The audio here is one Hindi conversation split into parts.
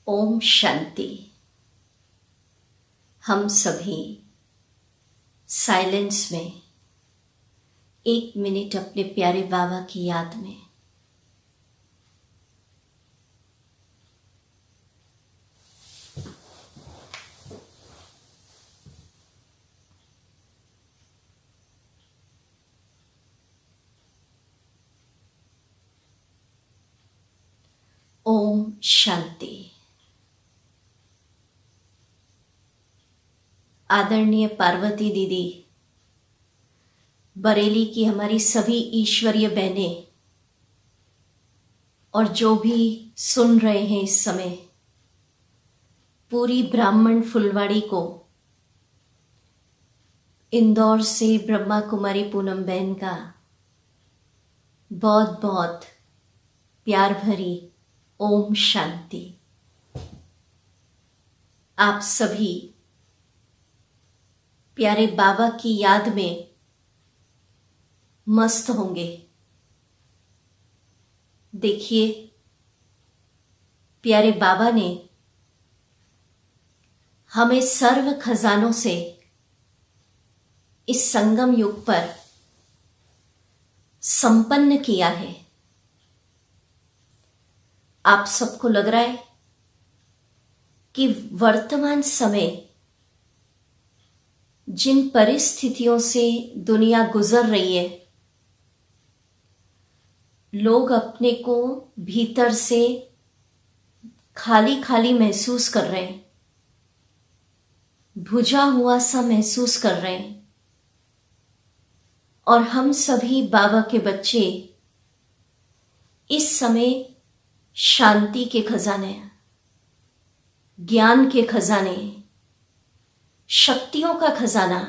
ओम शांति। हम सभी साइलेंस में 1 मिनट अपने प्यारे बाबा की याद में ओम शांति। आदरणीय पार्वती दीदी, बरेली की हमारी सभी ईश्वरीय बहनें और जो भी सुन रहे हैं इस समय, पूरी ब्राह्मण फुलवाड़ी को, इंदौर से ब्रह्मा कुमारी पूनम बहन का बहुत बहुत प्यार भरी ओम शांति। आप सभी प्यारे बाबा की याद में मस्त होंगे। देखिए, प्यारे बाबा ने हमें सर्व खजानों से इस संगम युग पर संपन्न किया है। आप सबको लग रहा है कि वर्तमान समय जिन परिस्थितियों से दुनिया गुजर रही है, लोग अपने को भीतर से खाली खाली महसूस कर रहे हैं, बुझा हुआ सा महसूस कर रहे हैं। और हम सभी बाबा के बच्चे इस समय शांति के खजाने, ज्ञान के खजाने, शक्तियों का खजाना,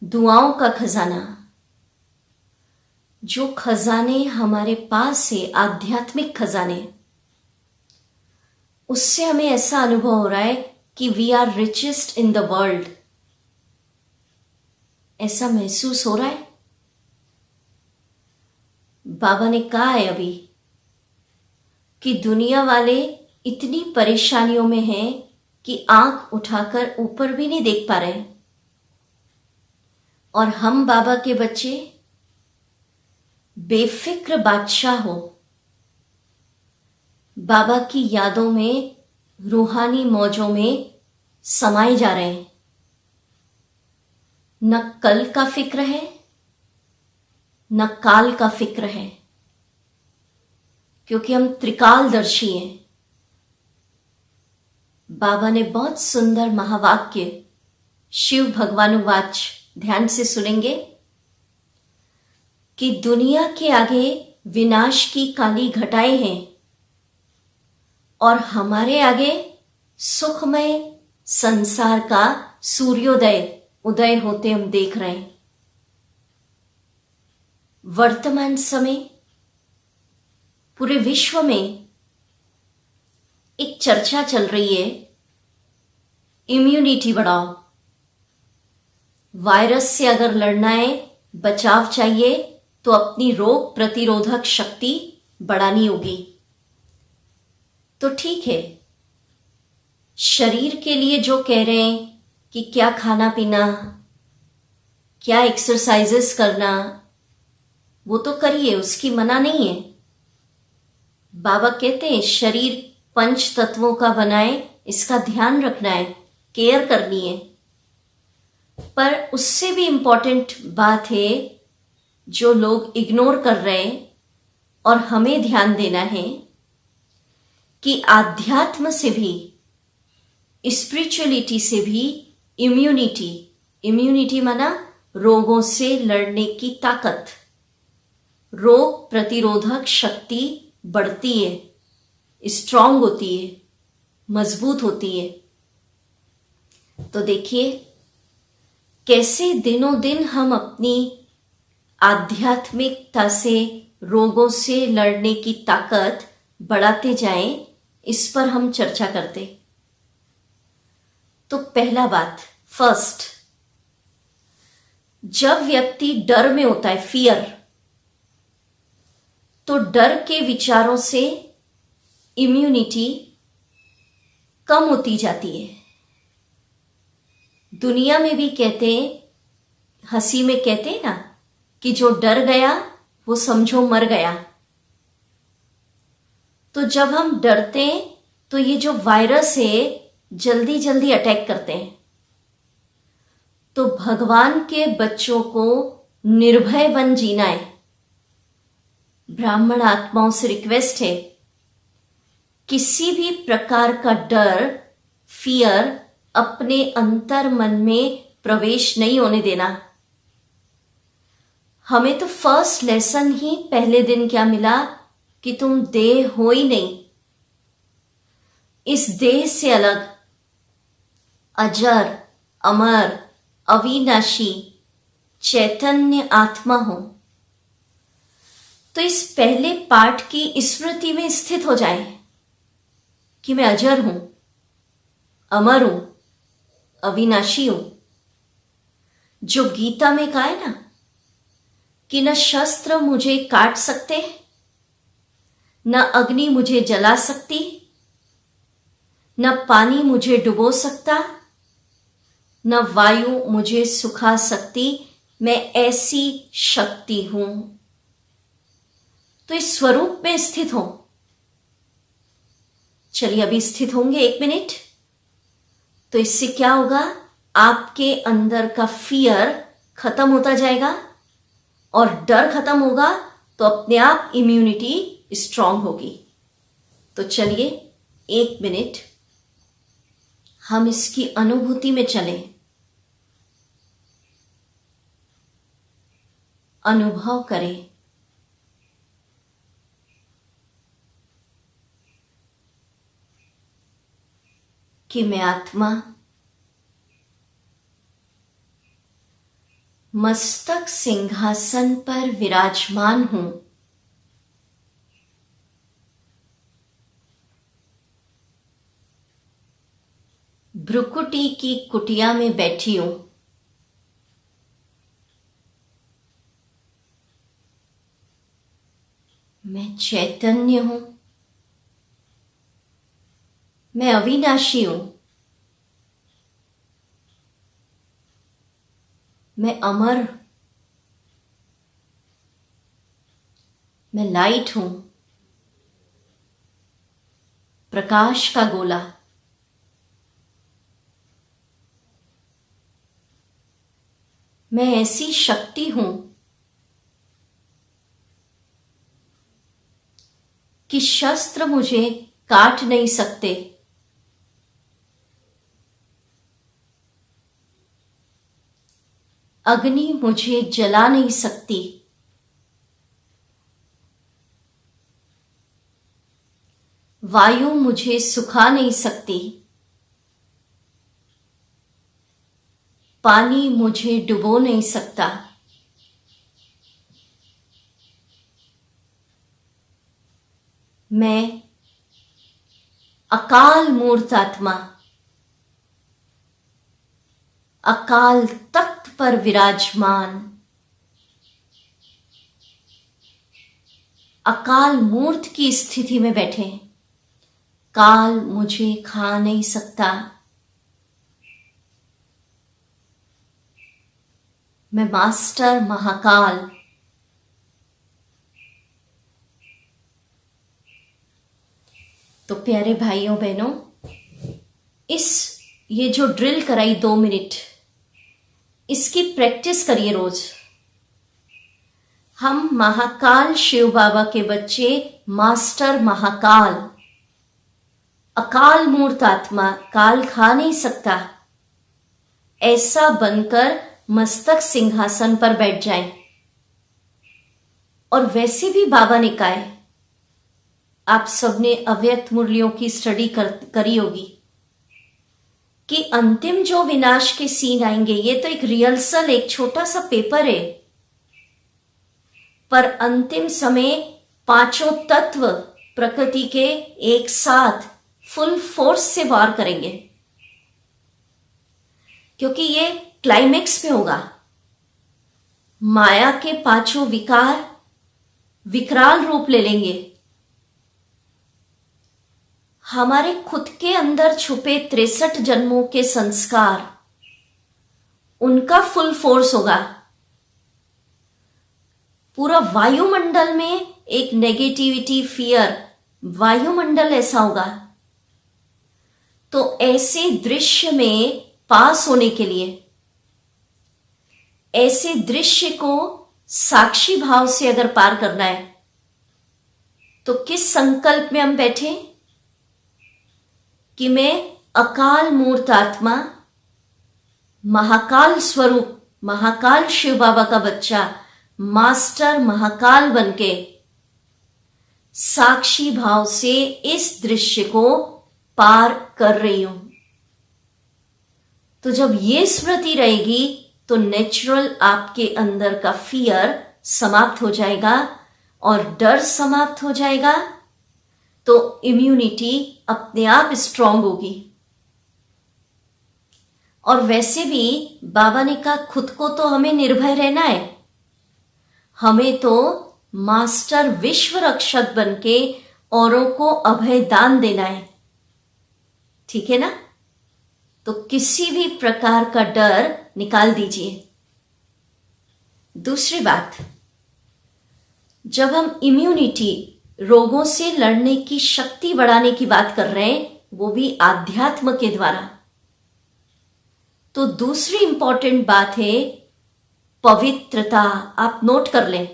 दुआओं का खजाना, जो खजाने हमारे पास है, आध्यात्मिक खजाने, उससे हमें ऐसा अनुभव हो रहा है कि we are richest in the world. ऐसा महसूस हो रहा है। बाबा ने कहा है अभी कि दुनिया वाले इतनी परेशानियों में हैं कि आंख उठाकर ऊपर भी नहीं देख पा रहे, और हम बाबा के बच्चे बेफिक्र बादशाह हो, बाबा की यादों में, रूहानी मौजों में समाये जा रहे हैं। न कल का फिक्र है, न काल का फिक्र है, क्योंकि हम त्रिकालदर्शी हैं। बाबा ने बहुत सुंदर महावाक्य शिव भगवानुवाच ध्यान से सुनेंगे कि दुनिया के आगे विनाश की काली घटाएं हैं और हमारे आगे सुखमय संसार का सूर्योदय उदय होते हम देख रहे हैं। वर्तमान समय पूरे विश्व में एक चर्चा चल रही है, इम्यूनिटी बढ़ाओ। वायरस से अगर लड़ना है, बचाव चाहिए, तो अपनी रोग प्रतिरोधक शक्ति बढ़ानी होगी। तो ठीक है, शरीर के लिए जो कह रहे हैं कि क्या खाना पीना, क्या एक्सरसाइजेस करना, वो तो करिए, उसकी मना नहीं है। बाबा कहते हैं शरीर 5 तत्वों का बनाए, इसका ध्यान रखना है, केयर करनी है। पर उससे भी इंपॉर्टेंट बात है जो लोग इग्नोर कर रहे हैं, और हमें ध्यान देना है कि आध्यात्म से भी, स्पिरिचुअलिटी से भी इम्यूनिटी माना रोगों से लड़ने की ताकत, रोग प्रतिरोधक शक्ति बढ़ती है, स्ट्रांग होती है, मजबूत होती है। तो देखिए कैसे दिनों दिन हम अपनी आध्यात्मिकता से रोगों से लड़ने की ताकत बढ़ाते जाएं, इस पर हम चर्चा करते। तो पहला बात, फर्स्ट, जब व्यक्ति डर में होता है, फियर, तो डर के विचारों से इम्यूनिटी कम होती जाती है। दुनिया में भी कहते हैं, हंसी में कहते हैं ना, कि जो डर गया वो समझो मर गया। तो जब हम डरते हैं तो ये जो वायरस है जल्दी जल्दी अटैक करते हैं। तो भगवान के बच्चों को निर्भय बन जीना है। ब्राह्मण आत्माओं से रिक्वेस्ट है, किसी भी प्रकार का डर, फियर अपने अंतर मन में प्रवेश नहीं होने देना। हमें तो फर्स्ट लेसन ही पहले दिन क्या मिला कि तुम देह हो ही नहीं, इस देह से अलग अजर, अमर, अविनाशी चैतन्य आत्मा हो। तो इस पहले पाठ की स्मृति में स्थित हो जाए कि मैं अजर हूं, अमर हूं, अविनाशी हूं। जो गीता में कहा है ना कि न शस्त्र मुझे काट सकते, न अग्नि मुझे जला सकती, न पानी मुझे डुबो सकता, न वायु मुझे सुखा सकती, मैं ऐसी शक्ति हूं। तो इस स्वरूप में स्थित हो। चलिए अभी स्थित होंगे 1 मिनट। तो इससे क्या होगा, आपके अंदर का फियर खत्म होता जाएगा और डर खत्म होगा, तो अपने आप इम्यूनिटी स्ट्रांग होगी। तो चलिए 1 मिनट हम इसकी अनुभूति में चलें, अनुभव करें कि मैं आत्मा मस्तक सिंहासन पर विराजमान हूं। भ्रुकुटी की कुटिया में बैठी हूं। मैं चैतन्य हूं, मैं अविनाशी हूं, मैं अमर, मैं लाइट हूं, प्रकाश का गोला। मैं ऐसी शक्ति हूं कि शस्त्र मुझे काट नहीं सकते, अग्नि मुझे जला नहीं सकती, वायु मुझे सुखा नहीं सकती, पानी मुझे डुबो नहीं सकता। मैं अकाल मूर्त आत्मा, अकाल तख्त पर विराजमान, अकाल मूर्त की स्थिति में बैठे। काल मुझे खा नहीं सकता। मैं मास्टर महाकाल, तो प्यारे भाइयों बहनों, ये जो ड्रिल कराई 2 मिनट, इसकी प्रैक्टिस करिए रोज। हम महाकाल शिव बाबा के बच्चे, मास्टर महाकाल, अकाल मूर्त आत्मा, काल खा नहीं सकता, ऐसा बनकर मस्तक सिंहासन पर बैठ जाएं। और वैसे भी बाबा ने कहा है, आप सबने अव्यक्त मुरलियों की स्टडी करी होगी कि अंतिम जो विनाश के सीन आएंगे, ये तो एक रिहर्सल, एक छोटा सा पेपर है, पर अंतिम समय 5 तत्व प्रकृति के एक साथ फुल फोर्स से वार करेंगे, क्योंकि ये क्लाइमेक्स में होगा। माया के 5 विकार विकराल रूप ले लेंगे। हमारे खुद के अंदर छुपे 63 जन्मों के संस्कार, उनका फुल फोर्स होगा। पूरा वायुमंडल में एक नेगेटिविटी, फियर, वायुमंडल ऐसा होगा। तो ऐसे दृश्य में पास होने के लिए, ऐसे दृश्य को साक्षी भाव से अगर पार करना है, तो किस संकल्प में हम बैठे कि मैं अकाल मूर्त आत्मा, महाकाल स्वरूप, महाकाल शिव बाबा का बच्चा, मास्टर महाकाल बनके साक्षी भाव से इस दृश्य को पार कर रही हूं। तो जब ये स्मृति रहेगी तो नेचुरल आपके अंदर का फियर समाप्त हो जाएगा और डर समाप्त हो जाएगा, तो इम्यूनिटी अपने आप स्ट्रांग होगी। और वैसे भी बाबा ने कहा खुद को तो हमें निर्भय रहना है, हमें तो मास्टर विश्व रक्षक बनके औरों को अभय दान देना है, ठीक है ना। तो किसी भी प्रकार का डर निकाल दीजिए। दूसरी बात, जब हम इम्यूनिटी, रोगों से लड़ने की शक्ति बढ़ाने की बात कर रहे हैं, वो भी आध्यात्म के द्वारा, तो दूसरी इंपॉर्टेंट बात है पवित्रता। आप नोट कर लें,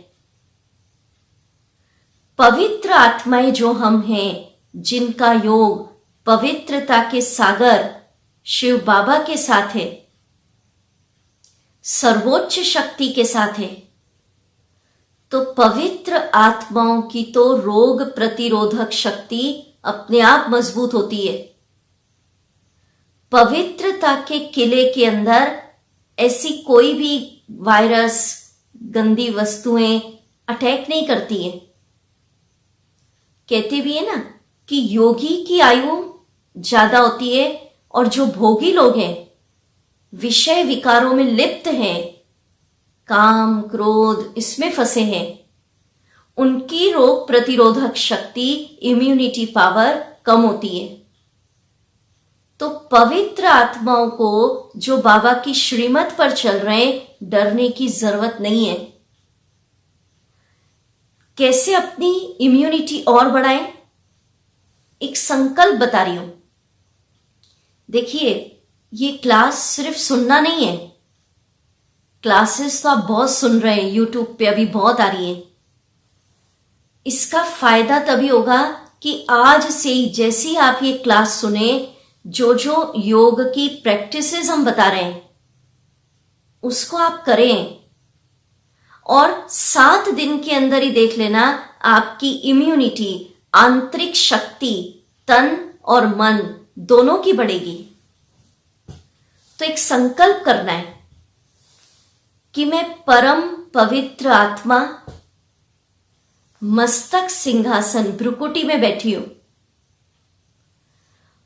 पवित्र आत्माएं जो हम हैं, जिनका योग पवित्रता के सागर शिव बाबा के साथ है, सर्वोच्च शक्ति के साथ है, तो पवित्र आत्माओं की तो रोग प्रतिरोधक शक्ति अपने आप मजबूत होती है। पवित्रता के किले के अंदर ऐसी कोई भी वायरस, गंदी वस्तुएं अटैक नहीं करती है। कहते भी है ना कि योगी की आयु ज्यादा होती है और जो भोगी लोग हैं, विषय विकारों में लिप्त हैं, काम क्रोध इसमें फंसे हैं, उनकी रोग प्रतिरोधक शक्ति, इम्यूनिटी पावर कम होती है। तो पवित्र आत्माओं को जो बाबा की श्रीमत पर चल रहे हैं, डरने की जरूरत नहीं है। कैसे अपनी इम्यूनिटी और बढ़ाएं? एक संकल्प बता रही हूं। देखिए, ये क्लास सिर्फ सुनना नहीं है। क्लासेस तो आप बहुत सुन रहे हैं, यूट्यूब पे अभी बहुत आ रही है। इसका फायदा तभी होगा कि आज से ही जैसी आप ये क्लास सुने, जो जो योग की प्रैक्टिसेस हम बता रहे हैं उसको आप करें, और 7 दिन के अंदर ही देख लेना आपकी इम्यूनिटी, आंतरिक शक्ति, तन और मन दोनों की बढ़ेगी। तो एक संकल्प करना है कि मैं परम पवित्र आत्मा मस्तक सिंहासन भ्रुकुटी में बैठी हूं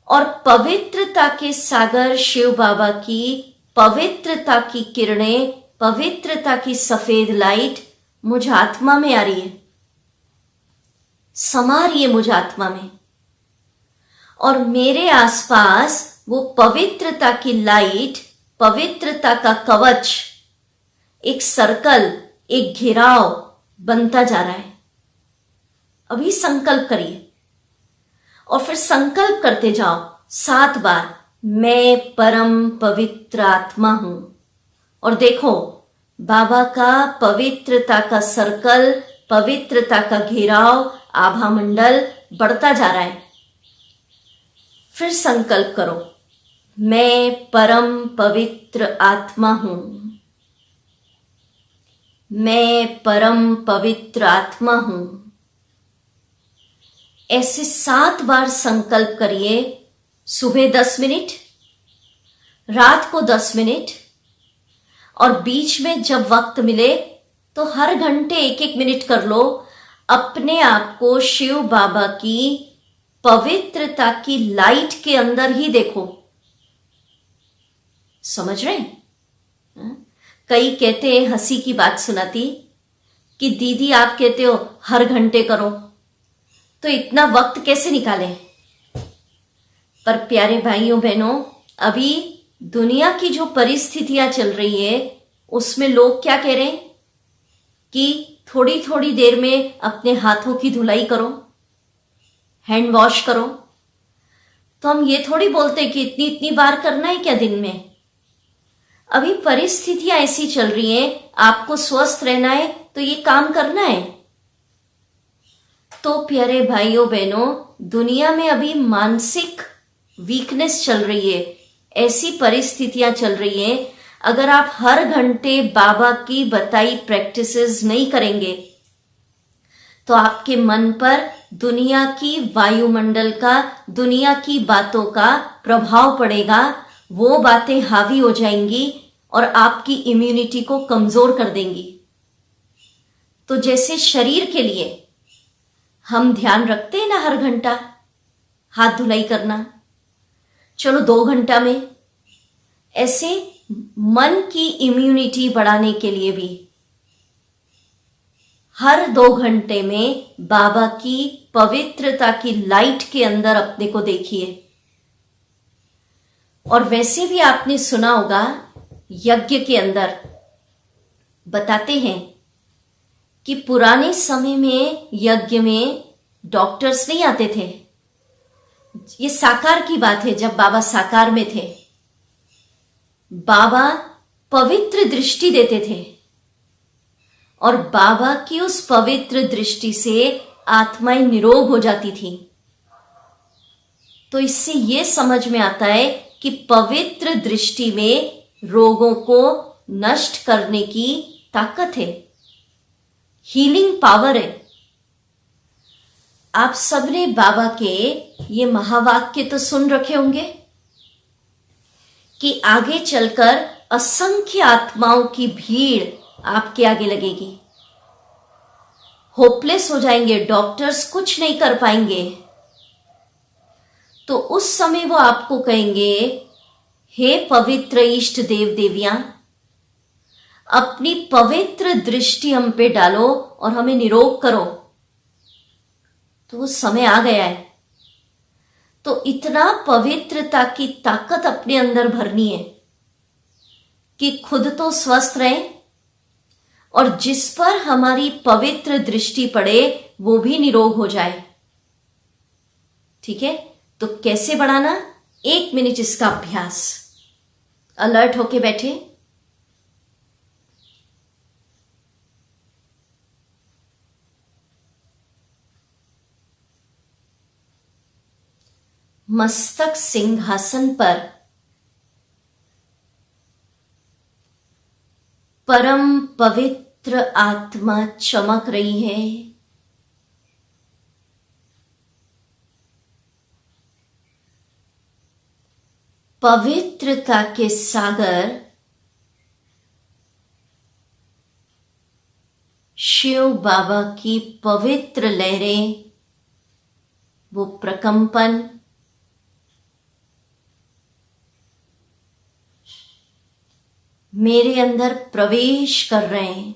और पवित्रता के सागर शिव बाबा की पवित्रता की किरणें, पवित्रता की सफेद लाइट मुझ आत्मा में आ रही है, समा रही है मुझ आत्मा में, और मेरे आसपास वो पवित्रता की लाइट, पवित्रता का कवच, एक सर्कल, एक घेराव बनता जा रहा है। अभी संकल्प करिए और फिर संकल्प करते जाओ 7 बार, मैं परम पवित्र आत्मा हूं। और देखो, बाबा का पवित्रता का सर्कल, पवित्रता का घेराव, आभा मंडल बढ़ता जा रहा है। फिर संकल्प करो, मैं परम पवित्र आत्मा हूं, मैं परम पवित्र आत्मा हूं। ऐसे 7 बार संकल्प करिए। सुबह 10 मिनट, रात को 10 मिनट, और बीच में जब वक्त मिले तो हर घंटे 1-1 मिनट कर लो। अपने आप को शिव बाबा की पवित्रता की लाइट के अंदर ही देखो। समझ रहे हैं? कई कहते हैं, हंसी की बात सुनाती कि दीदी आप कहते हो हर घंटे करो, तो इतना वक्त कैसे निकालें? पर प्यारे भाइयों बहनों, अभी दुनिया की जो परिस्थितियां चल रही है उसमें लोग क्या कह रहे हैं कि थोड़ी थोड़ी देर में अपने हाथों की धुलाई करो, हैंड वॉश करो। तो हम ये थोड़ी बोलते कि इतनी इतनी बार करना है क्या दिन में। अभी परिस्थितियां ऐसी चल रही हैं, आपको स्वस्थ रहना है तो ये काम करना है। तो प्यारे भाइयों बहनों, दुनिया में अभी मानसिक वीकनेस चल रही है, ऐसी परिस्थितियां चल रही हैं। अगर आप हर घंटे बाबा की बताई प्रैक्टिसेस नहीं करेंगे तो आपके मन पर दुनिया की वायुमंडल का, दुनिया की बातों का प्रभाव पड़ेगा। वो बातें हावी हो जाएंगी और आपकी इम्यूनिटी को कमजोर कर देंगी। तो जैसे शरीर के लिए हम ध्यान रखते हैं ना हर घंटा हाथ धुलाई करना, चलो 2 घंटा में, ऐसे मन की इम्यूनिटी बढ़ाने के लिए भी हर 2 घंटे में बाबा की पवित्रता की लाइट के अंदर अपने को देखिए। और वैसे भी आपने सुना होगा, यज्ञ के अंदर बताते हैं कि पुराने समय में यज्ञ में डॉक्टर्स नहीं आते थे। ये साकार की बात है, जब बाबा साकार में थे, बाबा पवित्र दृष्टि देते थे और बाबा की उस पवित्र दृष्टि से आत्माएं निरोग हो जाती थी। तो इससे यह समझ में आता है कि पवित्र दृष्टि में रोगों को नष्ट करने की ताकत है, हीलिंग पावर है। आप सबने बाबा के ये महावाक्य तो सुन रखे होंगे कि आगे चलकर असंख्य आत्माओं की भीड़ आपके आगे लगेगी, होपलेस हो जाएंगे, डॉक्टर्स कुछ नहीं कर पाएंगे। तो उस समय वो आपको कहेंगे, हे पवित्र इष्ट देव देवियां, अपनी पवित्र दृष्टि हम पे डालो और हमें निरोग करो। तो वो समय आ गया है। तो इतना पवित्रता की ताकत अपने अंदर भरनी है कि खुद तो स्वस्थ रहे और जिस पर हमारी पवित्र दृष्टि पड़े वो भी निरोग हो जाए। ठीक है, तो कैसे बढ़ाना? 1 मिनट इसका अभ्यास। अलर्ट होके बैठे। मस्तक सिंहासन पर परम पवित्र आत्मा चमक रही है। पवित्रता के सागर शिव बाबा की पवित्र लहरें, वो प्रकंपन मेरे अंदर प्रवेश कर रहे हैं।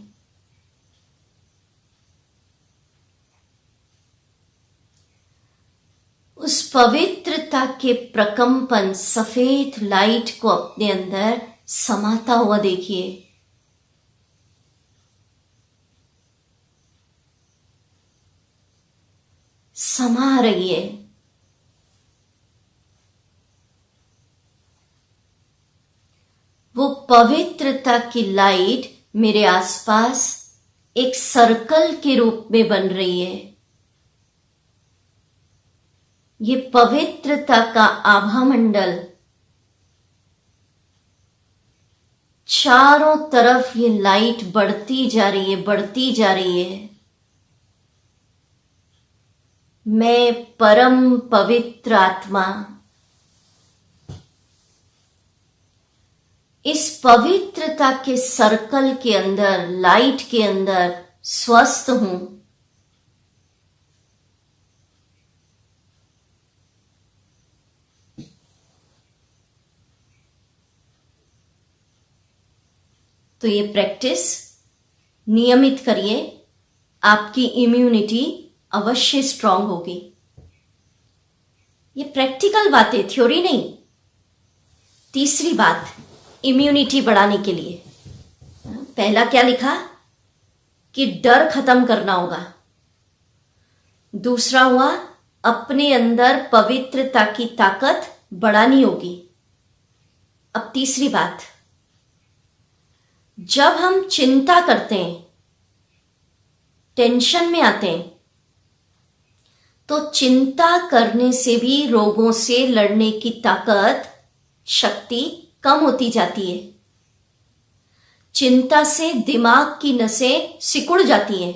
उस पवित्रता के प्रकंपन सफेद लाइट को अपने अंदर समाता हुआ देखिए। समा रही है। वो पवित्रता की लाइट मेरे आसपास एक सर्कल के रूप में बन रही है। ये पवित्रता का आभा मंडल चारों तरफ ये लाइट बढ़ती जा रही है, बढ़ती जा रही है। मैं परम पवित्र आत्मा इस पवित्रता के सर्कल के अंदर, लाइट के अंदर स्वस्थ हूं। तो ये प्रैक्टिस नियमित करिए, आपकी इम्यूनिटी अवश्य स्ट्रांग होगी। ये प्रैक्टिकल बातें, थ्योरी नहीं। तीसरी बात, इम्यूनिटी बढ़ाने के लिए पहला क्या लिखा कि डर खत्म करना होगा। दूसरा हुआ अपने अंदर पवित्रता की ताकत बढ़ानी होगी। अब तीसरी बात, जब हम चिंता करते हैं, टेंशन में आते हैं, तो चिंता करने से भी रोगों से लड़ने की ताकत, शक्ति कम होती जाती है। चिंता से दिमाग की नसें सिकुड़ जाती हैं।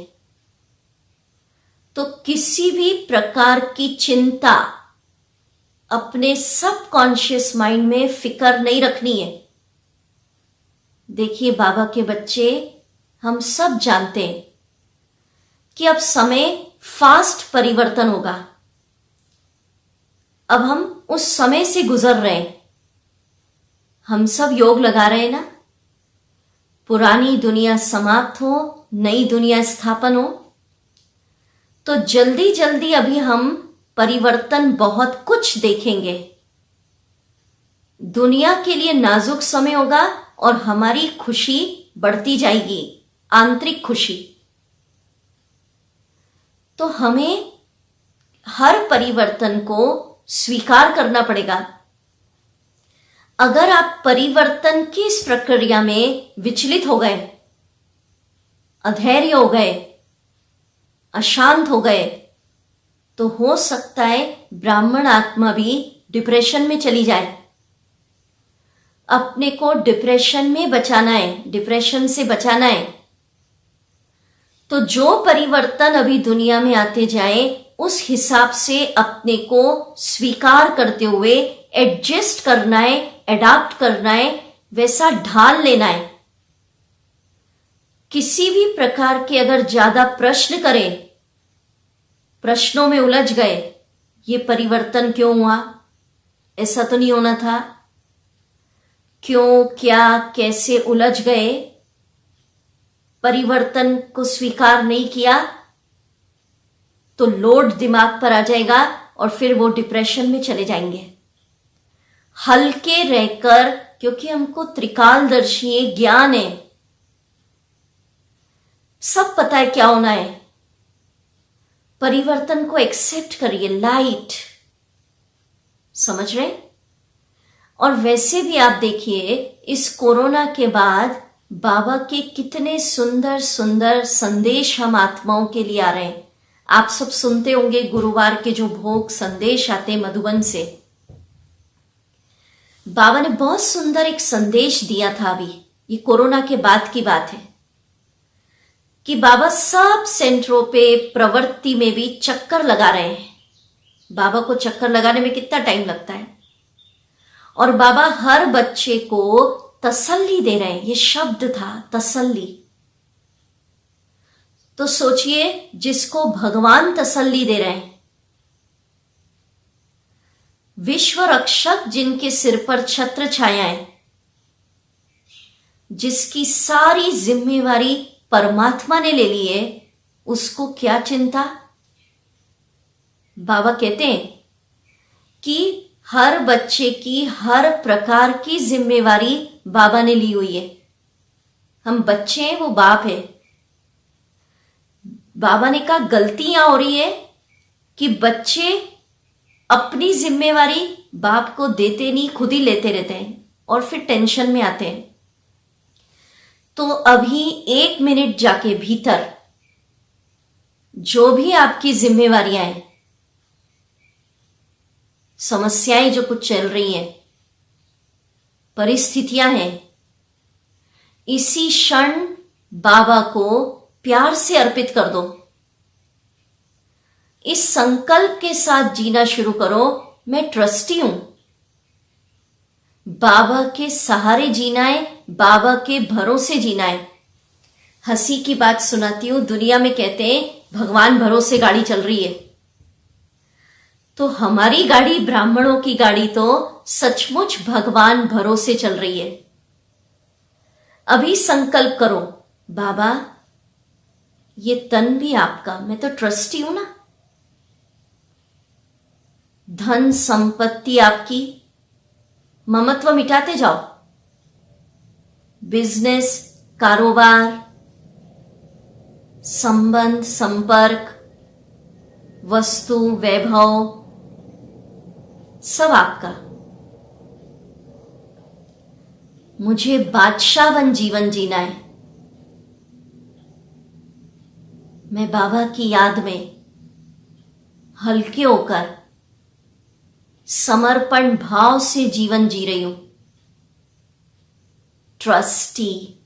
तो किसी भी प्रकार की चिंता अपने सबकॉन्शियस माइंड में फिक्र नहीं रखनी है। देखिए बाबा के बच्चे, हम सब जानते हैं कि अब समय फास्ट परिवर्तन होगा। अब हम उस समय से गुजर रहे हैं। हम सब योग लगा रहे हैं ना, पुरानी दुनिया समाप्त हो, नई दुनिया स्थापन हो। तो जल्दी जल्दी अभी हम परिवर्तन बहुत कुछ देखेंगे। दुनिया के लिए नाजुक समय होगा और हमारी खुशी बढ़ती जाएगी, आंतरिक खुशी। तो हमें हर परिवर्तन को स्वीकार करना पड़ेगा। अगर आप परिवर्तन की इस प्रक्रिया में विचलित हो गए, अधैर्य हो गए, अशांत हो गए, तो हो सकता है ब्राह्मण आत्मा भी डिप्रेशन में चली जाए। अपने को डिप्रेशन में बचाना है, डिप्रेशन से बचाना है। तो जो परिवर्तन अभी दुनिया में आते जाए, उस हिसाब से अपने को स्वीकार करते हुए एडजस्ट करना है, एडाप्ट करना है, वैसा ढाल लेना है। किसी भी प्रकार के अगर ज्यादा प्रश्न करें, प्रश्नों में उलझ गए, ये परिवर्तन क्यों हुआ, ऐसा तो नहीं होना था, क्यों, क्या, कैसे उलझ गए, परिवर्तन को स्वीकार नहीं किया, तो लोड दिमाग पर आ जाएगा और फिर वो डिप्रेशन में चले जाएंगे। हल्के रहकर, क्योंकि हमको त्रिकालदर्शी ज्ञान है, सब पता है क्या होना है। परिवर्तन को एक्सेप्ट करिए, लाइट, समझ रहे। और वैसे भी आप देखिए, इस कोरोना के बाद बाबा के कितने सुंदर सुंदर संदेश हम आत्माओं के लिए आ रहे हैं। आप सब सुनते होंगे गुरुवार के जो भोग संदेश आते मधुबन से। बाबा ने बहुत सुंदर एक संदेश दिया था। अभी ये कोरोना के बाद की बात है कि बाबा सब सेंटरों पे प्रवृत्ति में भी चक्कर लगा रहे हैं। बाबा को चक्कर लगाने में कितना टाइम लगता है, और बाबा हर बच्चे को तसल्ली दे रहे हैं। ये शब्द था, तसल्ली। तो सोचिए, जिसको भगवान तसल्ली दे रहे हैं, विश्व रक्षक जिनके सिर पर छत्र छाया है, जिसकी सारी जिम्मेवारी परमात्मा ने ले ली है, उसको क्या चिंता। बाबा कहते हैं कि हर बच्चे की हर प्रकार की जिम्मेवारी बाबा ने ली हुई है। हम बच्चे हैं, वो बाप है। बाबा ने कहा गलतियां हो रही है कि बच्चे अपनी जिम्मेवारी बाप को देते नहीं, खुद ही लेते रहते हैं और फिर टेंशन में आते हैं। तो अभी 1 मिनट जाके भीतर जो भी आपकी जिम्मेवारियां हैं, समस्याएं जो कुछ चल रही हैं, परिस्थितियां हैं, इसी क्षण बाबा को प्यार से अर्पित कर दो। इस संकल्प के साथ जीना शुरू करो, मैं ट्रस्टी हूं, बाबा के सहारे जीना है, बाबा के भरोसे जीना है। हंसी की बात सुनाती हूं, दुनिया में कहते हैं भगवान भरोसे गाड़ी चल रही है। तो हमारी गाड़ी, ब्राह्मणों की गाड़ी, तो सचमुच भगवान भरोसे चल रही है। अभी संकल्प करो, बाबा ये तन भी आपका, मैं तो ट्रस्टी हूं ना, धन संपत्ति आपकी, ममत्व मिटाते जाओ। बिजनेस, कारोबार, संबंध, संपर्क, वस्तु, वैभव, सब आपका। मुझे बादशाहवन जीवन जीना है। मैं बाबा की याद में हल्के होकर समर्पण भाव से जीवन जी रही हूं। ट्रस्टी।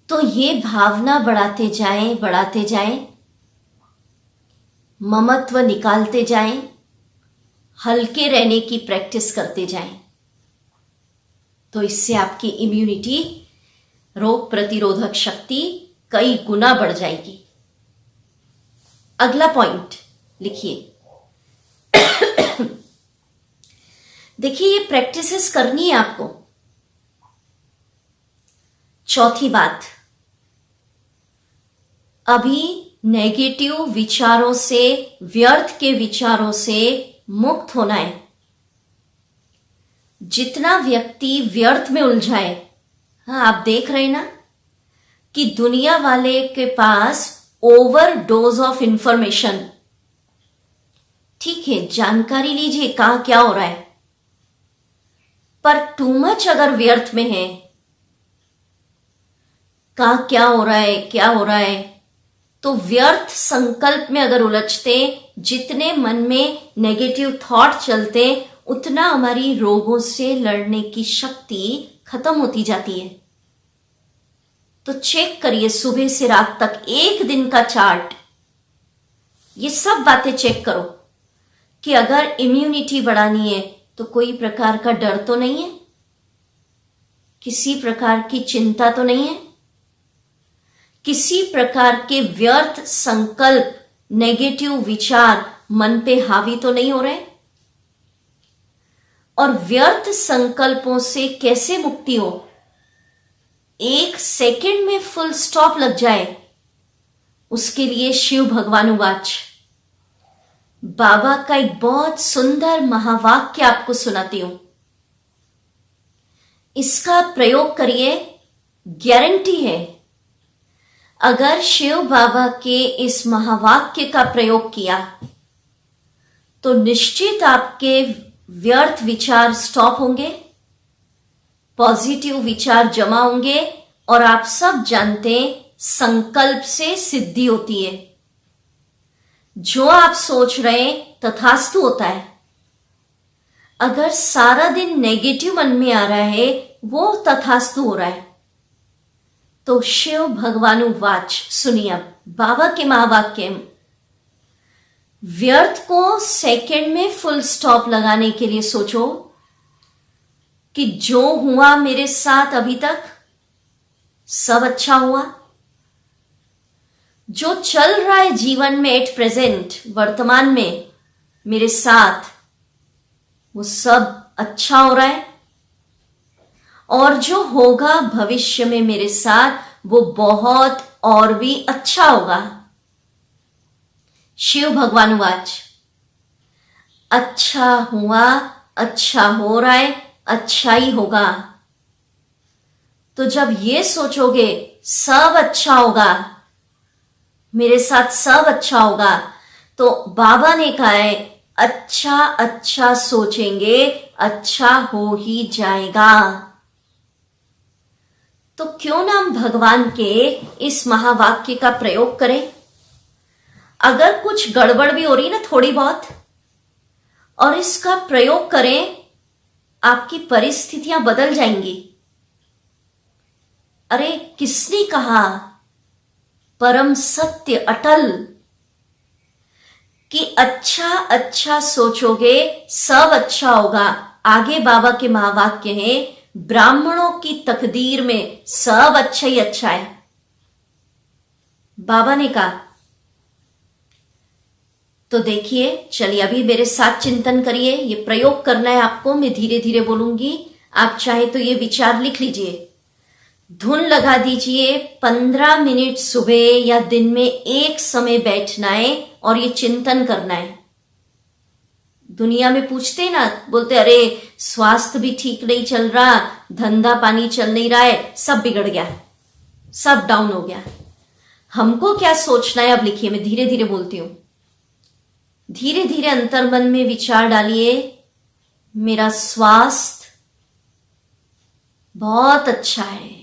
तो ये भावना बढ़ाते जाएं, ममत्व निकालते जाएं, हल्के रहने की प्रैक्टिस करते जाएं, तो इससे आपकी इम्यूनिटी, रोग प्रतिरोधक शक्ति कई गुना बढ़ जाएगी। अगला पॉइंट लिखिए। देखिए, ये प्रैक्टिसेस करनी है आपको। चौथी बात, अभी नेगेटिव विचारों से, व्यर्थ के विचारों से मुक्त होना है। जितना व्यक्ति व्यर्थ में उलझाए, हाँ, आप देख रहे ना कि दुनिया वाले के पास ओवरडोज ऑफ इंफॉर्मेशन। ठीक है, जानकारी लीजिए कहां क्या हो रहा है, पर टू मच अगर व्यर्थ में है, कहां क्या हो रहा है, तो व्यर्थ संकल्प में अगर उलझते, जितने मन में नेगेटिव थॉट चलते, उतना हमारी रोगों से लड़ने की शक्ति खत्म होती जाती है। तो चेक करिए सुबह से रात तक एक दिन का चार्ट, ये सब बातें चेक करो कि अगर इम्यूनिटी बढ़ानी है तो कोई प्रकार का डर तो नहीं है, किसी प्रकार की चिंता तो नहीं है, किसी प्रकार के व्यर्थ संकल्प, नेगेटिव विचार मन पे हावी तो नहीं हो रहे। और व्यर्थ संकल्पों से कैसे मुक्ति हो? एक सेकंड में फुल स्टॉप लग जाए, उसके लिए शिव भगवानुवाच, बाबा का एक बहुत सुंदर महावाक्य आपको सुनाती हूं। इसका प्रयोग करिए, गारंटी है अगर शिव बाबा के इस महावाक्य का प्रयोग किया तो निश्चित आपके व्यर्थ विचार स्टॉप होंगे, पॉजिटिव विचार जमा होंगे, और आप सब जानते हैं संकल्प से सिद्धि होती है। जो आप सोच रहे हैं तथास्तु होता है। अगर सारा दिन नेगेटिव मन में आ रहा है, वो तथास्तु हो रहा है। तो शिव भगवानुवाच सुनिए, अब बाबा के महावाक्य, व्यर्थ को सेकंड में फुल स्टॉप लगाने के लिए सोचो कि जो हुआ मेरे साथ अभी तक सब अच्छा हुआ, जो चल रहा है जीवन में एट प्रेजेंट, वर्तमान में मेरे साथ, वो सब अच्छा हो रहा है, और जो होगा भविष्य में मेरे साथ वो बहुत और भी अच्छा होगा। शिव भगवानुवाच, अच्छा हुआ, अच्छा हो रहा है, अच्छा ही होगा। तो जब ये सोचोगे सब अच्छा होगा, मेरे साथ सब अच्छा होगा, तो बाबा ने कहा है अच्छा अच्छा सोचेंगे, अच्छा हो ही जाएगा। तो क्यों ना हम भगवान के इस महावाक्य का प्रयोग करें। अगर कुछ गड़बड़ भी हो रही ना थोड़ी बहुत, और इसका प्रयोग करें, आपकी परिस्थितियां बदल जाएंगी। अरे किसने कहा, परम सत्य अटल, कि अच्छा अच्छा सोचोगे सब अच्छा होगा। आगे बाबा के महावाक्य है, ब्राह्मणों की तकदीर में सब अच्छा ही अच्छा है। बाबा ने कहा। तो देखिए, चलिए अभी मेरे साथ चिंतन करिए। ये प्रयोग करना है आपको, मैं धीरे धीरे बोलूंगी, आप चाहे तो ये विचार लिख लीजिए। धुन लगा दीजिए, 15 मिनट सुबह या दिन में एक समय बैठना है और ये चिंतन करना है। दुनिया में पूछते ना, बोलते अरे स्वास्थ्य भी ठीक नहीं चल रहा, धंधा पानी चल नहीं रहा है, सब बिगड़ गया, सब डाउन हो गया। हमको क्या सोचना है? अब लिखिए, मैं धीरे धीरे बोलती हूं। धीरे धीरे अंतर्मन में विचार डालिए, मेरा स्वास्थ्य बहुत अच्छा है,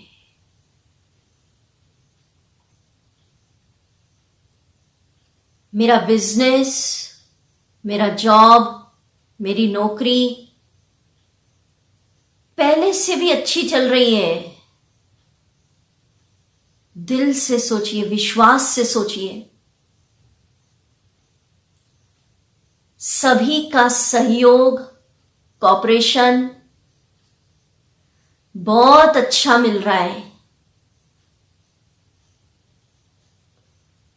मेरा बिजनेस, मेरा जॉब, मेरी नौकरी पहले से भी अच्छी चल रही है। दिल से सोचिए, विश्वास से सोचिए। सभी का सहयोग, कॉपरेशन बहुत अच्छा मिल रहा है।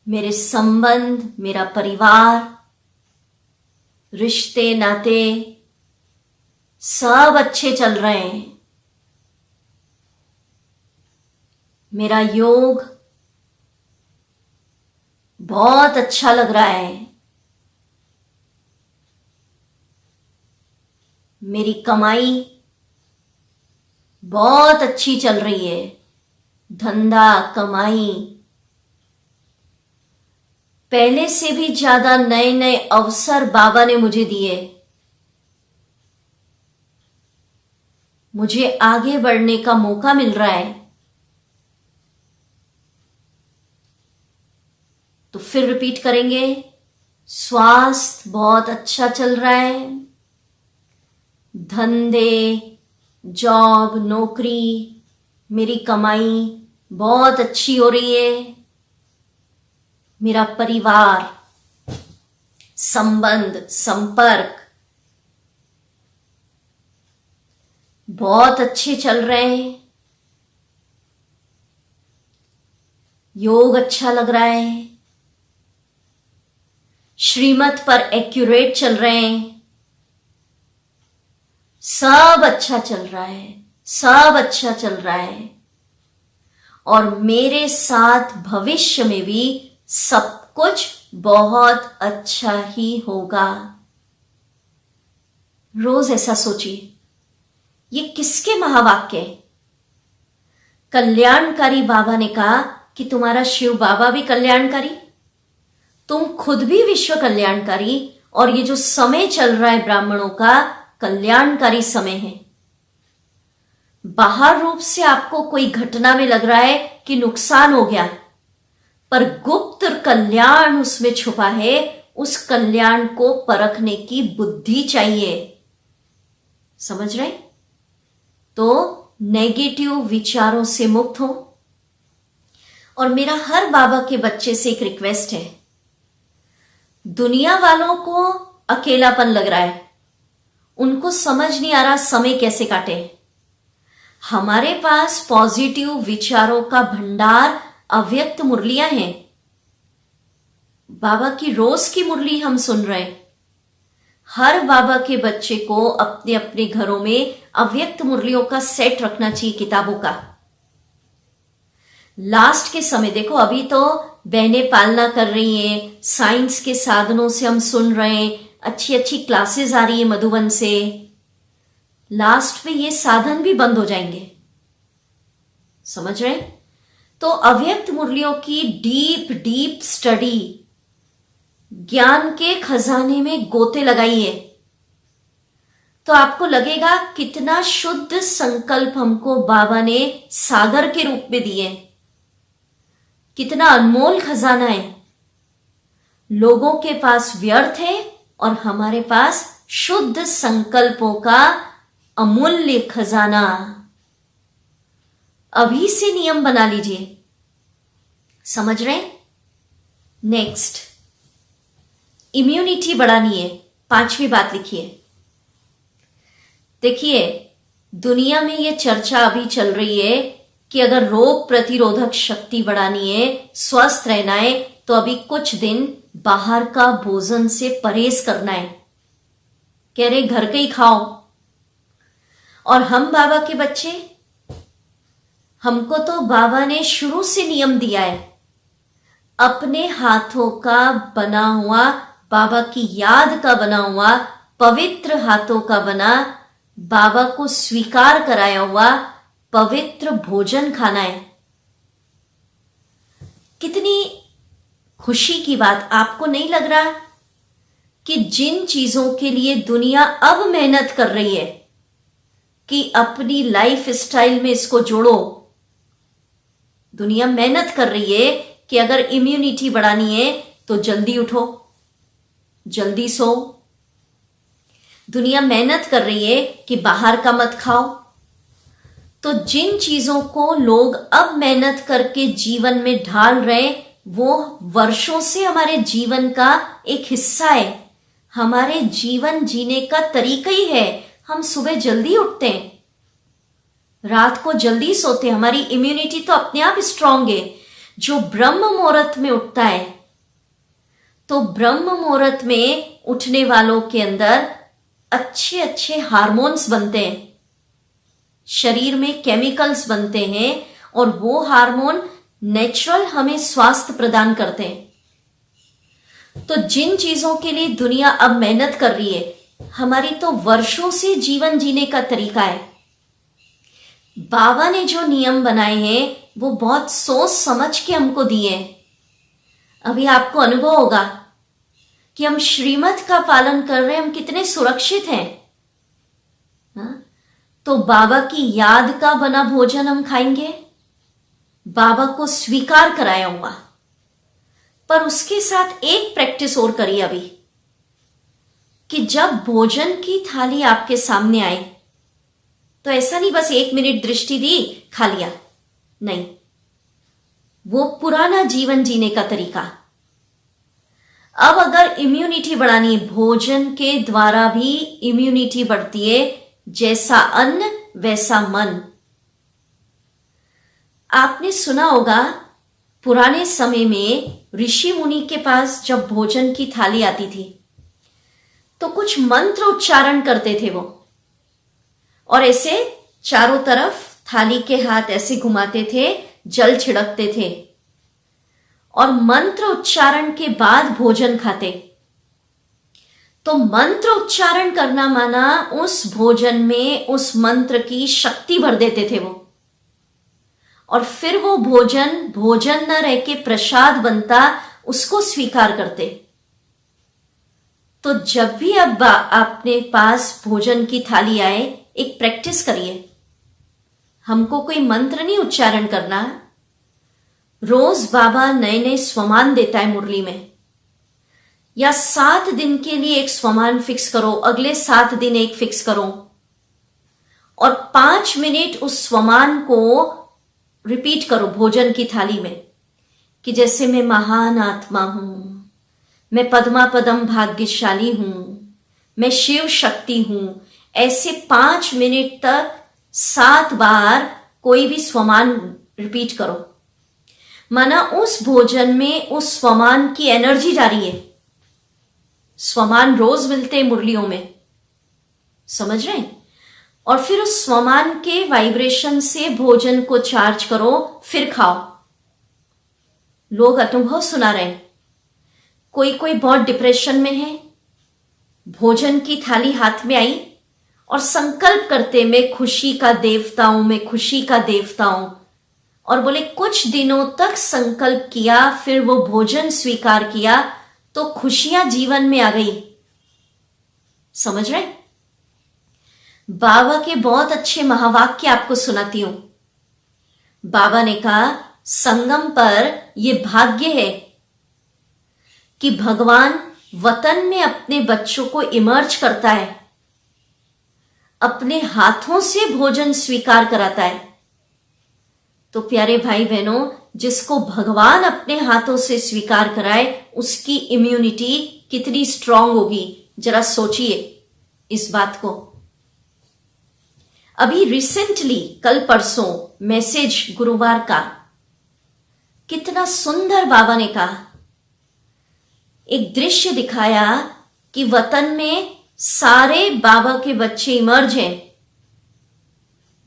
मेरे संबंध, मेरा परिवार, रिश्ते नाते सब अच्छे चल रहे हैं। मेरा योग बहुत अच्छा लग रहा है। मेरी कमाई बहुत अच्छी चल रही है। धंधा, कमाई पहले से भी ज्यादा नए नए अवसर बाबा ने मुझे दिए। मुझे आगे बढ़ने का मौका मिल रहा है। तो फिर रिपीट करेंगे, स्वास्थ्य बहुत अच्छा चल रहा है, धंधे, जॉब, नौकरी, मेरी कमाई बहुत अच्छी हो रही है। मेरा परिवार, संबंध, संपर्क बहुत अच्छे चल रहे हैं। योग अच्छा लग रहा है। श्रीमत पर एक्यूरेट चल रहे हैं। सब अच्छा चल रहा है, सब अच्छा चल रहा है। और मेरे साथ भविष्य में भी सब कुछ बहुत अच्छा ही होगा। रोज ऐसा सोचिए। ये किसके महावाक्य है? कल्याणकारी बाबा ने कहा कि तुम्हारा शिव बाबा भी कल्याणकारी, तुम खुद भी विश्व कल्याणकारी, और ये जो समय चल रहा है ब्राह्मणों का, कल्याणकारी समय है। बाहर रूप से आपको कोई घटना में लग रहा है कि नुकसान हो गया, पर गुप्त कल्याण उसमें छुपा है। उस कल्याण को परखने की बुद्धि चाहिए। समझ रहे? तो नेगेटिव विचारों से मुक्त हो। और मेरा हर बाबा के बच्चे से एक रिक्वेस्ट है, दुनिया वालों को अकेलापन लग रहा है, उनको समझ नहीं आ रहा समय कैसे काटे। हमारे पास पॉजिटिव विचारों का भंडार, अव्यक्त मुरलियां हैं। बाबा की रोज की मुरली हम सुन रहे हैं। हर बाबा के बच्चे को अपने अपने घरों में अव्यक्त मुरलियों का सेट रखना चाहिए, किताबों का। लास्ट के समय देखो, अभी तो बहनें पालना कर रही हैं, साइंस के साधनों से हम सुन रहे हैं, अच्छी अच्छी क्लासेस आ रही है मधुबन से। लास्ट में ये साधन भी बंद हो जाएंगे। समझ रहे? तो अव्यक्त मुरलियों की डीप डीप स्टडी, ज्ञान के खजाने में गोते लगाइए, तो आपको लगेगा कितना शुद्ध संकल्प हमको बाबा ने सागर के रूप में दिए। कितना अनमोल खजाना है। लोगों के पास व्यर्थ है और हमारे पास शुद्ध संकल्पों का अमूल्य खजाना। अभी से नियम बना लीजिए। समझ रहे? नेक्स्ट, इम्यूनिटी बढ़ानी है। 5वीं बात लिखिए। देखिए, दुनिया में यह चर्चा अभी चल रही है कि अगर रोग प्रतिरोधक शक्ति बढ़ानी है, स्वस्थ रहना है, तो अभी कुछ दिन बाहर का भोजन से परहेज करना है। कह रहे घर का ही खाओ। और हम बाबा के बच्चे, हमको तो बाबा ने शुरू से नियम दिया है, अपने हाथों का बना हुआ, बाबा की याद का बना हुआ, पवित्र हाथों का बना, बाबा को स्वीकार कराया हुआ पवित्र भोजन खाना है। कितनी खुशी की बात, आपको नहीं लग रहा कि जिन चीजों के लिए दुनिया अब मेहनत कर रही है कि अपनी लाइफ स्टाइल में इसको जोड़ो, दुनिया मेहनत कर रही है कि अगर इम्यूनिटी बढ़ानी है तो जल्दी उठो, जल्दी सो। दुनिया मेहनत कर रही है कि बाहर का मत खाओ। तो जिन चीजों को लोग अब मेहनत करके जीवन में ढाल रहे, वो वर्षों से हमारे जीवन का एक हिस्सा है, हमारे जीवन जीने का तरीका ही है। हम सुबह जल्दी उठते हैं, रात को जल्दी सोते हैं, हमारी इम्यूनिटी तो अपने आप स्ट्रांग है। जो ब्रह्म मुहूर्त में उठता है, तो ब्रह्म मुहूर्त में उठने वालों के अंदर अच्छे अच्छे हार्मोन्स बनते हैं, शरीर में केमिकल्स बनते हैं, और वो हार्मोन नेचुरल हमें स्वास्थ्य प्रदान करते हैं। तो जिन चीजों के लिए दुनिया अब मेहनत कर रही है, हमारी तो वर्षों से जीवन जीने का तरीका है। बाबा ने जो नियम बनाए हैं वो बहुत सोच समझ के हमको दिए हैं। अभी आपको अनुभव होगा कि हम श्रीमत का पालन कर रहे हैं, हम कितने सुरक्षित हैं। तो बाबा की याद का बना भोजन हम खाएंगे, बाबा को स्वीकार कराया हुआ। पर उसके साथ एक प्रैक्टिस और करिए अभी, कि जब भोजन की थाली आपके सामने आए तो ऐसा नहीं बस 1 मिनट दृष्टि दी, खा लिया, नहीं, वो पुराना जीवन जीने का तरीका। अब अगर इम्यूनिटी बढ़ानी है, भोजन के द्वारा भी इम्यूनिटी बढ़ती है, जैसा अन्न वैसा मन। आपने सुना होगा पुराने समय में ऋषि मुनि के पास जब भोजन की थाली आती थी तो कुछ मंत्र उच्चारण करते थे वो, और ऐसे चारों तरफ थाली के हाथ ऐसे घुमाते थे, जल छिड़कते थे, और मंत्र उच्चारण के बाद भोजन खाते। तो मंत्र उच्चारण करना माना उस भोजन में उस मंत्र की शक्ति भर देते थे वो, और फिर वो भोजन भोजन न रह के प्रसाद बनता, उसको स्वीकार करते। तो जब भी अब आपने पास भोजन की थाली आए, एक प्रैक्टिस करिए। हमको कोई मंत्र नहीं उच्चारण करना। रोज बाबा नए नए स्वमान देता है मुरली में, या 7 दिन के लिए एक स्वमान फिक्स करो, अगले 7 दिन एक फिक्स करो, और 5 मिनट उस स्वमान को रिपीट करो भोजन की थाली में, कि जैसे मैं महान आत्मा हूं, मैं पद्मा पदम भाग्यशाली हूं, मैं शिव शक्ति हूं। ऐसे 5 मिनट तक 7 बार कोई भी स्वमान रिपीट करो, माना उस भोजन में उस स्वमान की एनर्जी जा रही है। स्वमान रोज मिलते हैं मुरलियों में, समझ रहे हैं? और फिर उस स्वमान के वाइब्रेशन से भोजन को चार्ज करो, फिर खाओ। लोग अनुभव सुना रहे हैं, कोई कोई बहुत डिप्रेशन में है, भोजन की थाली हाथ में आई और संकल्प करते, मैं खुशी का देवता हूं, मैं खुशी का देवता हूं, और बोले कुछ दिनों तक संकल्प किया, फिर वो भोजन स्वीकार किया, तो खुशियां जीवन में आ गई। समझ रहे? बाबा के बहुत अच्छे महावाक्य आपको सुनाती हूं। बाबा ने कहा, संगम पर यह भाग्य है कि भगवान वतन में अपने बच्चों को इमर्ज करता है, अपने हाथों से भोजन स्वीकार कराता है। तो प्यारे भाई बहनों, जिसको भगवान अपने हाथों से स्वीकार कराए, उसकी इम्यूनिटी कितनी स्ट्रांग होगी, जरा सोचिए इस बात को। अभी रिसेंटली कल परसों मैसेज गुरुवार का, कितना सुंदर बाबा ने कहा, एक दृश्य दिखाया कि वतन में सारे बाबा के बच्चे इमर्ज हैं,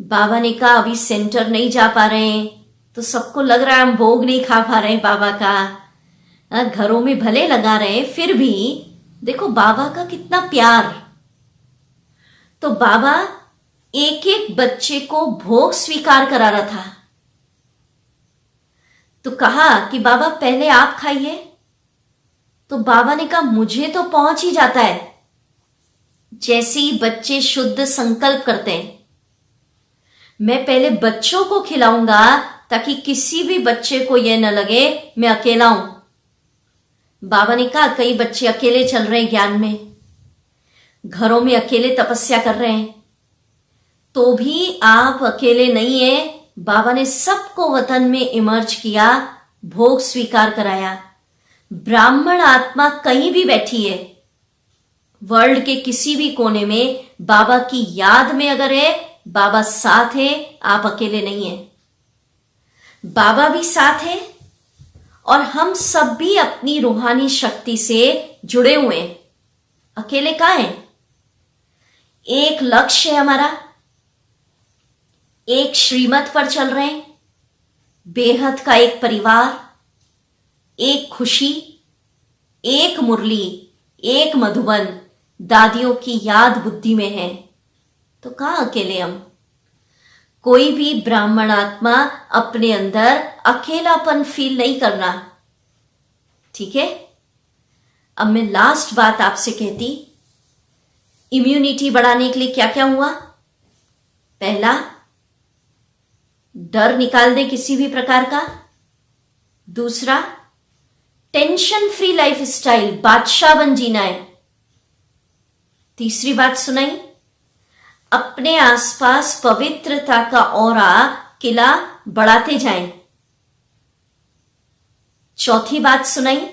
बाबा ने कहा अभी सेंटर नहीं जा पा रहे हैं, तो सबको लग रहा है हम भोग नहीं खा पा रहे हैं बाबा का। घरों में भले लगा रहे हैं, फिर भी देखो बाबा का कितना प्यार। तो बाबा एक एक बच्चे को भोग स्वीकार करा रहा था। तो कहा कि बाबा पहले आप खाइए। तो बाबा ने कहा मुझे तो पहुंच ही जाता है। जैसे ही बच्चे शुद्ध संकल्प करते हैं, मैं पहले बच्चों को खिलाऊंगा ताकि किसी भी बच्चे को यह न लगे मैं अकेला हूं। बाबा ने कहा कई बच्चे अकेले चल रहे हैं ज्ञान में, घरों में अकेले तपस्या कर रहे हैं, तो भी आप अकेले नहीं है। बाबा ने सबको वतन में इमर्ज किया, भोग स्वीकार कराया। ब्राह्मण आत्मा कहीं भी बैठी है, वर्ल्ड के किसी भी कोने में, बाबा की याद में अगर है, बाबा साथ है, आप अकेले नहीं है। बाबा भी साथ है और हम सब भी अपनी रूहानी शक्ति से जुड़े हुए हैं। अकेले कहां हैं? एक लक्ष्य है हमारा, एक श्रीमत पर चल रहे हैं, बेहद का एक परिवार, एक खुशी, एक मुरली, एक मधुबन, दादियों की याद बुद्धि में है। तो कहां अकेले हम? कोई भी ब्राह्मण आत्मा अपने अंदर अकेलापन फील नहीं करना। ठीक है? अब मैं लास्ट बात आपसे कहती, इम्यूनिटी बढ़ाने के लिए क्या क्या हुआ? पहला, डर निकाल दे किसी भी प्रकार का। दूसरा, टेंशन फ्री लाइफ स्टाइल, बादशाह बन जीना है। तीसरी बात सुनाई, अपने आसपास पवित्रता का ऑरा, किला बढ़ाते जाएं। चौथी बात सुनाई,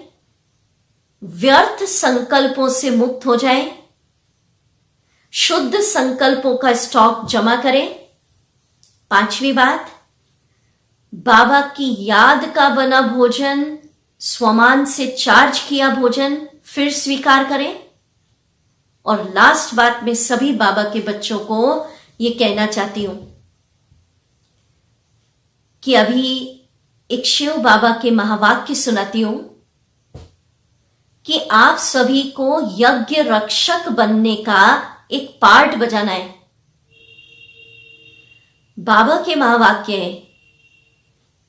व्यर्थ संकल्पों से मुक्त हो जाएं, शुद्ध संकल्पों का स्टॉक जमा करें। पांचवी बात, बाबा की याद का बना भोजन, स्वमान से चार्ज किया भोजन फिर स्वीकार करें। और लास्ट बात में सभी बाबा के बच्चों को यह कहना चाहती हूं कि अभी एक शिव बाबा के महावाक्य सुनाती हूं कि आप सभी को यज्ञ रक्षक बनने का एक पार्ट बजाना है। बाबा के महावाक्य है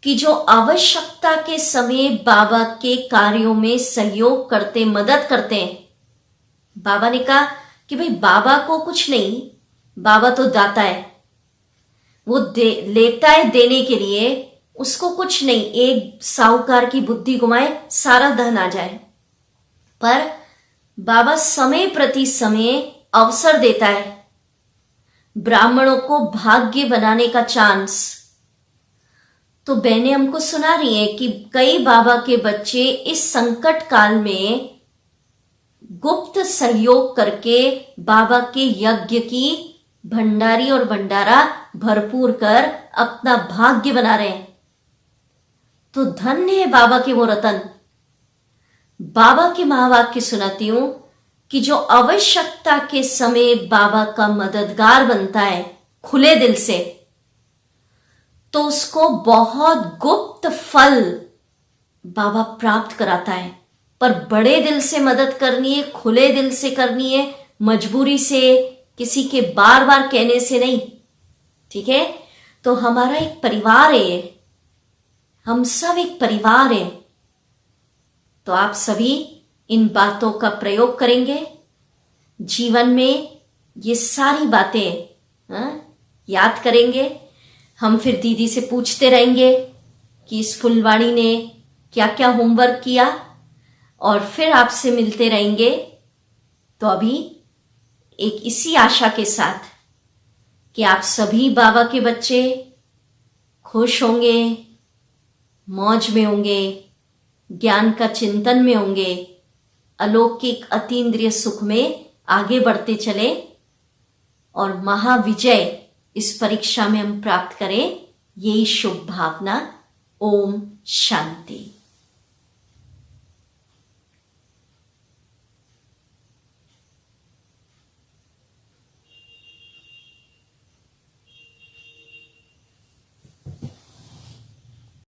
कि जो आवश्यकता के समय बाबा के कार्यों में सहयोग करते, मदद करते हैं। बाबा ने कहा कि भाई बाबा को कुछ नहीं, बाबा तो दाता है, वो लेता है देने के लिए, उसको कुछ नहीं, एक साहूकार की बुद्धि घुमाए सारा धन आ जाए। पर बाबा समय प्रति समय अवसर देता है, ब्राह्मणों को भाग्य बनाने का चांस। तो बहनें हमको सुना रही हैं कि कई बाबा के बच्चे इस संकट काल में गुप्त सहयोग करके बाबा के यज्ञ की भंडारी और भंडारा भरपूर कर अपना भाग्य बना रहे हैं। तो धन्य है बाबा के वो रतन। बाबा के महावाक्य सुनाती हूं कि जो आवश्यकता के समय बाबा का मददगार बनता है खुले दिल से, तो उसको बहुत गुप्त फल बाबा प्राप्त कराता है। पर बड़े दिल से मदद करनी है, खुले दिल से करनी है, मजबूरी से, किसी के बार बार कहने से नहीं। ठीक है? तो हमारा एक परिवार है, हम सब एक परिवार है। तो आप सभी इन बातों का प्रयोग करेंगे जीवन में, ये सारी बातें याद करेंगे। हम फिर दीदी से पूछते रहेंगे कि इस फुलवाणी ने क्या क्या होमवर्क किया, और फिर आपसे मिलते रहेंगे। तो अभी एक इसी आशा के साथ कि आप सभी बाबा के बच्चे खुश होंगे, मौज में होंगे, ज्ञान का चिंतन में होंगे, अलौकिक अतीन्द्रिय सुख में आगे बढ़ते चले और महाविजय इस परीक्षा में हम प्राप्त करें, यही शुभ भावना। ओम शांति।